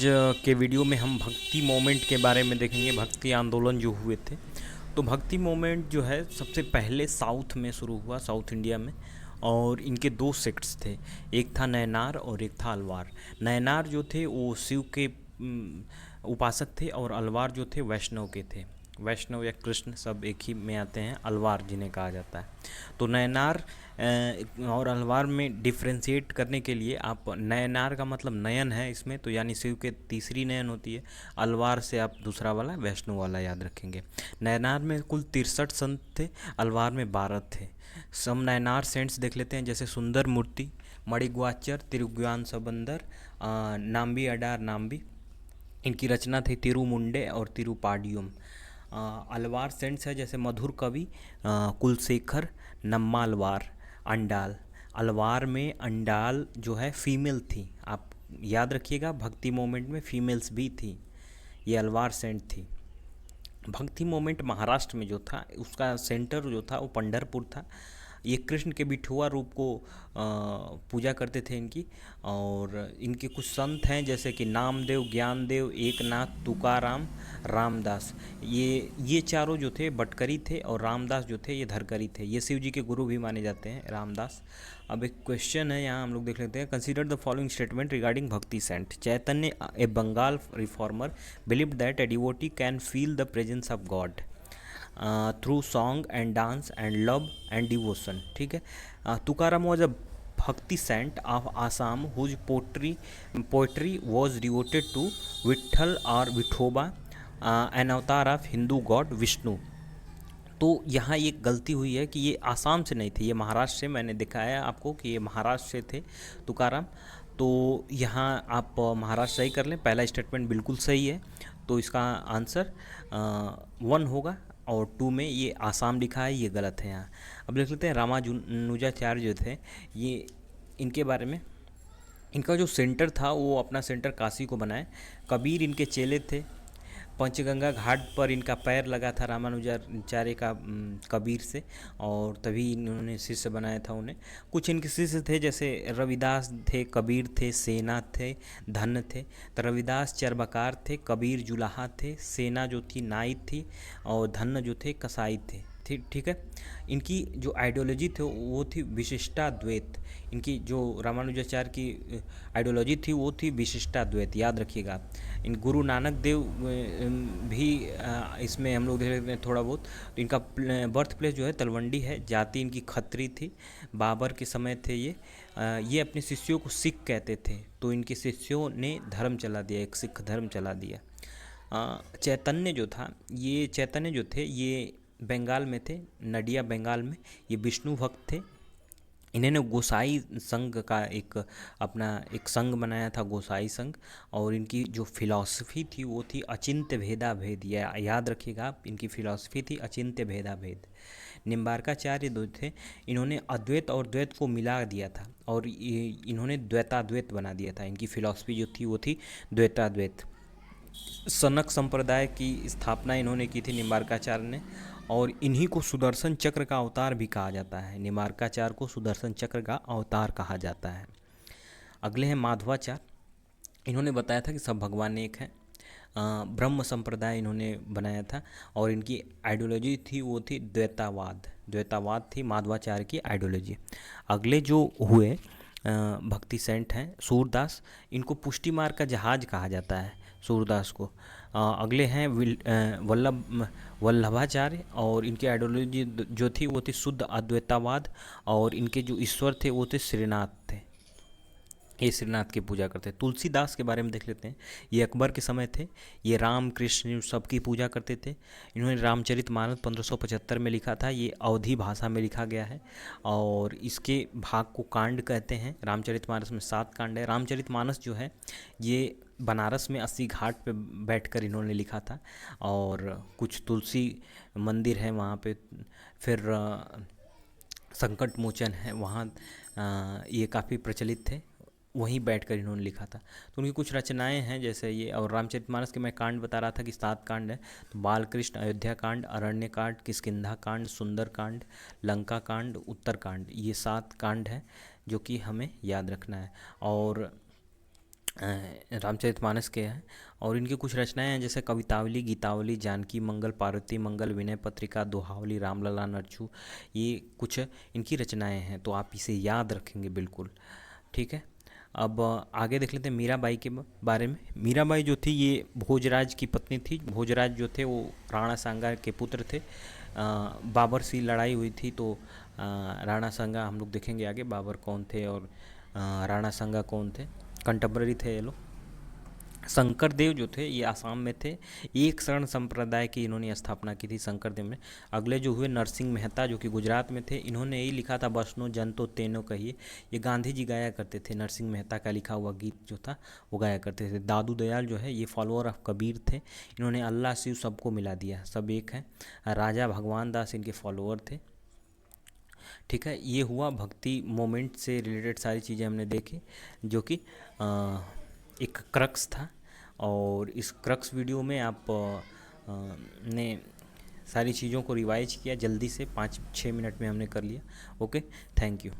के वीडियो में हम भक्ति मोमेंट के बारे में देखेंगे, भक्ति आंदोलन जो हुए थे। तो भक्ति मोमेंट जो है सबसे पहले साउथ में शुरू हुआ, साउथ इंडिया में। और इनके दो सेक्ट्स थे, एक था नयनार और एक था अलवार। नयनार जो थे वो शिव के उपासक थे और अलवार जो थे वैष्णव के थे। वैष्णव या कृष्ण सब एक ही में आते हैं, अलवार जिन्हें कहा जाता है। तो नयनार और अलवार में डिफ्रेंशिएट करने के लिए आप, नयनार का मतलब नयन है इसमें, तो यानी शिव के तीसरी नयन होती है। अलवार से आप दूसरा वाला वैष्णव वाला याद रखेंगे। नयनार में कुल 63 संत थे, अलवार में 12 थे। सम नयनार सेंट्स देख लेते हैं, जैसे सुंदर मूर्ति, मणिग्वाचर, तिरुज्ञान सबंदर, नाम्बी अडार नाम्बी। इनकी रचना थी तिरुमुंडे और तिरुपाडियम। अलवार सेंट्स है जैसे मधुर कवि, कुलशेखर, नम्मालवार, अंडाल। अलवार में अंडाल जो है फीमेल थी, आप याद रखिएगा, भक्ति मोमेंट में फीमेल्स भी थी। ये अलवार सेंट थी। भक्ति मोमेंट महाराष्ट्र में जो था उसका सेंटर जो था वो पंढरपुर था। ये कृष्ण के बिठुआ रूप को पूजा करते थे इनकी। और इनके कुछ संत हैं जैसे कि नामदेव, ज्ञानदेव, एकनाथ, तुकाराम, रामदास। ये चारों जो थे बटकरी थे और रामदास जो थे ये धरकरी थे। ये शिव जी के गुरु भी माने जाते हैं, रामदास। अब एक क्वेश्चन है यहाँ, हम लोग देख लेते हैं। Consider the following statement regarding bhakti saint. Chaitanya, a Bengal reformer, believed that a devotee can feel the presence of God through song and dance and love and devotion. ठीक है। Tukaram was a bhakti saint of Assam whose poetry was devoted to Vitthal और Vithoba, an avatar of Hindu god Vishnu. तो यहाँ एक गलती हुई है कि ये आसाम से नहीं थे, ये महाराष्ट्र से। मैंने दिखाया आपको कि ये महाराष्ट्र से थे तुकाराम। तो यहाँ आप महाराष्ट्र सही कर लें, पहला स्टेटमेंट बिल्कुल सही है। तो इसका आंसर 1 होगा। और 2 में ये आसाम लिखा है, ये गलत है यहाँ। अब लिख लेते हैं रामानुजाचार्य जो थे, ये इनके बारे में। इनका जो सेंटर था वो अपना सेंटर काशी को बनाए। कबीर इनके चेले थे। पंचगंगा घाट पर इनका पैर लगा था रामानुजाचार्य का कबीर से, और तभी इन्होंने शिष्य बनाया था उन्हें। कुछ इनके शिष्य थे जैसे रविदास थे, कबीर थे, सेना थे, धन्य थे। तो रविदास चरबकार थे, कबीर जुलाहा थे, सेना जो थी नाई थी, और धन्य जो थे कसाई थे। ठीक है। इनकी जो आइडियोलॉजी थी वो थी विशिष्टाद्वैत। इनकी जो रामानुजाचार्य की आइडियोलॉजी थी वो थी विशिष्टाद्वैत, याद रखिएगा। इन गुरु नानक देव भी इसमें हम लोग देख लेते हैं थोड़ा बहुत। तो इनका बर्थ प्लेस जो है तलवंडी है। जाति इनकी खत्री थी, बाबर के समय थे ये। ये अपने शिष्यों को सिख कहते थे, तो इनके शिष्यों ने धर्म चला दिया, एक सिख धर्म चला दिया। चैतन्य जो थे ये बंगाल में थे, नडिया बंगाल में। ये विष्णु भक्त थे। इन्होंने गोसाई संघ का अपना एक संघ बनाया था, गोसाई संघ। और इनकी जो फिलॉसफी थी वो थी अचिंत्य भेदा भेद। याद रखिएगा आप, इनकी फिलॉसफी थी अचिंत्य भेदा भेद। निम्बार्काचार्य जो थे, इन्होंने अद्वैत और द्वैत को मिला दिया था, और इन्होंने द्वैताद्वैत बना दिया था। इनकी फिलॉसफी जो थी वो थी द्वैताद्वैत। सनक संप्रदाय की स्थापना इन्होंने की थी निम्बार्काचार्य ने, और इन्हीं को सुदर्शन चक्र का अवतार भी कहा जाता है। निम्बार्काचार्य को सुदर्शन चक्र का अवतार कहा जाता है। अगले हैं माधवाचार्य। इन्होंने बताया था कि सब भगवान एक हैं। ब्रह्म संप्रदाय इन्होंने बनाया था, और इनकी आइडियोलॉजी थी वो थी द्वैतावाद थी माधवाचार्य की आइडियोलॉजी। अगले जो हुए भक्ति सेंट हैं सूरदास। इनको पुष्टि मार्ग का जहाज कहा जाता है सूरदास को। अगले हैं वल्लभाचार्य, और इनकी आइडियोलॉजी जो थी वो थी शुद्ध अद्वैतावाद। और इनके जो ईश्वर थे वो थे श्रीनाथ थे, ये श्रीनाथ की पूजा करते हैं। तुलसीदास के बारे में देख लेते हैं। ये अकबर के समय थे। ये राम कृष्ण सबकी पूजा करते थे। इन्होंने रामचरितमानस 1575 में लिखा था। ये अवधी भाषा में लिखा गया है, और इसके भाग को कांड कहते हैं। रामचरितमानस में 7 कांड है। रामचरितमानस जो है ये बनारस में 80 घाट पे बैठकर इन्होंने लिखा था, और कुछ तुलसी मंदिर है वहाँ पे। फिर संकट मोचन है वहाँ, ये काफ़ी प्रचलित थे, वहीं बैठकर इन्होंने लिखा था। तो उनकी कुछ रचनाएं हैं जैसे ये। और रामचरितमानस के मैं कांड बता रहा था कि 7 कांड है। तो बालकृष्ण, अयोध्या कांड, अरण्य कांड, किष्किंधा कांड, सुंदर कांड, लंका कांड, उत्तर कांड, ये 7 कांड हैं जो कि हमें याद रखना है। और रामचरितमानस के हैं। और इनकी कुछ रचनाएं हैं जैसे कवितावली, गीतावली, जानकी मंगल, पार्वती मंगल, विनय पत्रिका, दोहावली, रामलला, नरछू, ये कुछ इनकी रचनाएं हैं। तो आप इसे याद रखेंगे बिल्कुल, ठीक है। अब आगे देख लेते हैं मीराबाई के बारे में। मीराबाई जो थी ये भोजराज की पत्नी थी। भोजराज जो थे वो राणा सांगा के पुत्र थे। बाबर से लड़ाई हुई थी तो राणा सांगा, हम लोग देखेंगे आगे बाबर कौन थे और राणा सांगा कौन थे, कंटेम्प्रेरी थे ये लोग। शंकर देव जो थे ये आसाम में थे। एक शरण संप्रदाय की इन्होंने स्थापना की थी शंकर देव ने। अगले जो हुए नरसिंह मेहता जो कि गुजरात में थे, इन्होंने यही लिखा था बसनो जन तो तेनो कहिए। ये गांधी जी गाया करते थे। नरसिंह मेहता का लिखा हुआ गीत जो था वो गाया करते थे। दादू दयाल जो है ये फॉलोअर ऑफ कबीर थे। इन्होंने अल्लाह शिव सबको मिला दिया, सब एक हैं। राजा भगवान दास इनके फॉलोअर थे, ठीक है। ये हुआ भक्ति मोमेंट से रिलेटेड सारी चीज़ें हमने देखी, जो कि एक क्रक्स था। और इस क्रक्स वीडियो में आप ने सारी चीज़ों को रिवाइज किया जल्दी से, 5-6 मिनट में हमने कर लिया। Okay, thank you.